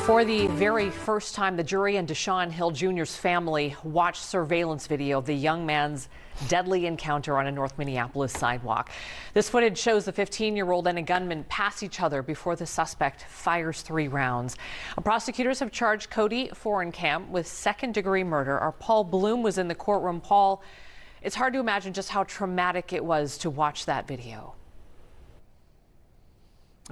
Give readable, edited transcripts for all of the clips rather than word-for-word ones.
For the very first time, the jury and Deshaun Hill Jr.'s family watched surveillance video of the young man's deadly encounter on a North Minneapolis sidewalk. This footage shows the 15-year-old and a gunman pass each other before the suspect fires 3 rounds. Prosecutors have charged Cody Fohrenkam with second-degree murder. Our Paul Bloom was in the courtroom. Paul, it's hard to imagine just how traumatic it was to watch that video.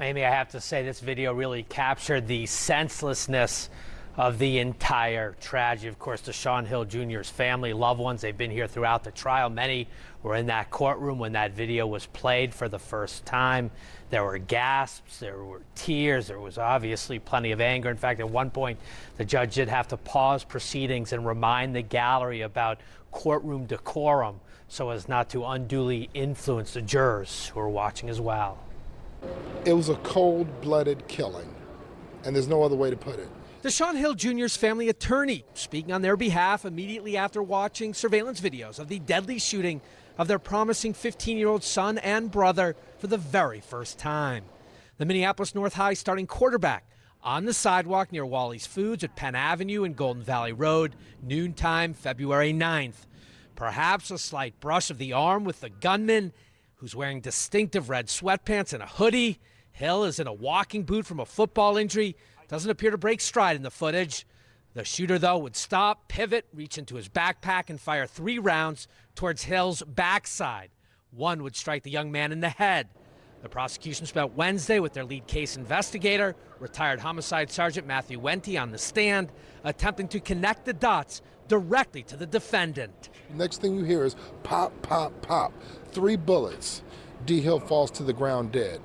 Amy, I have to say this video really captured the senselessness of the entire tragedy. Of course, Deshaun Hill Jr.'s family, loved ones, they've been here throughout the trial. Many were in that courtroom when that video was played for the first time. There were gasps, there were tears, there was obviously plenty of anger. In fact, at one point, the judge did have to pause proceedings and remind the gallery about courtroom decorum so as not to unduly influence the jurors who were watching as well. It was a cold-blooded killing, and there's no other way to put it. Deshaun Hill Jr.'s family attorney speaking on their behalf immediately after watching surveillance videos of the deadly shooting of their promising 15-year-old son and brother for the very first time. The Minneapolis North High starting quarterback on the sidewalk near Wally's Foods at Penn Avenue and Golden Valley Road, noontime, February 9th. Perhaps a slight brush of the arm with the gunman, who's wearing distinctive red sweatpants and a hoodie. Hill is in a walking boot from a football injury. Doesn't appear to break stride in the footage. The shooter, though, would stop, pivot, reach into his backpack, and fire 3 rounds towards Hill's backside. One would strike the young man in the head. The prosecution spent Wednesday with their lead case investigator, retired homicide sergeant Matthew Wente, on the stand, attempting to connect the dots directly to the defendant. Next thing you hear is pop, pop, pop. 3 bullets. D. Hill falls to the ground dead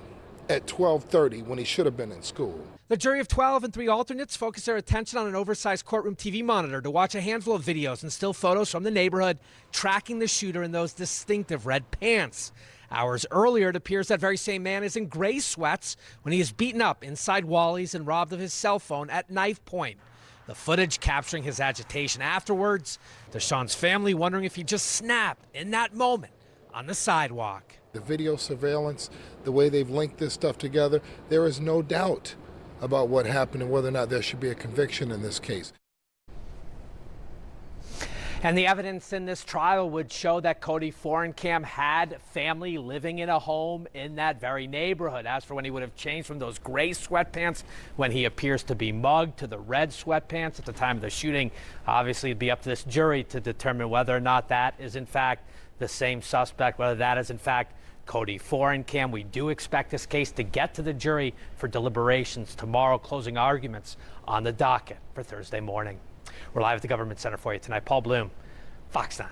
at 12:30 when he should have been in school. The jury of 12 and 3 alternates focused their attention on an oversized courtroom TV monitor to watch a handful of videos and still photos from the neighborhood tracking the shooter in those distinctive red pants. Hours earlier, it appears that very same man is in gray sweats when he is beaten up inside Wally's and robbed of his cell phone at knife point. The footage capturing his agitation afterwards. Deshaun's family wondering if he just snapped in that moment on the sidewalk. The video surveillance, the way they've linked this stuff together, there is no doubt about what happened and whether or not there should be a conviction in this case. And the evidence in this trial would show that Cody Forenkam had family living in a home in that very neighborhood. As for when he would have changed from those gray sweatpants when he appears to be mugged to the red sweatpants at the time of the shooting, obviously it'd be up to this jury to determine whether or not that is in fact the same suspect, whether that is in fact Cody Forenkam. We do expect this case to get to the jury for deliberations tomorrow, closing arguments on the docket for Thursday morning. We're live at the Government Center for you tonight. Paul Bloom, Fox 9.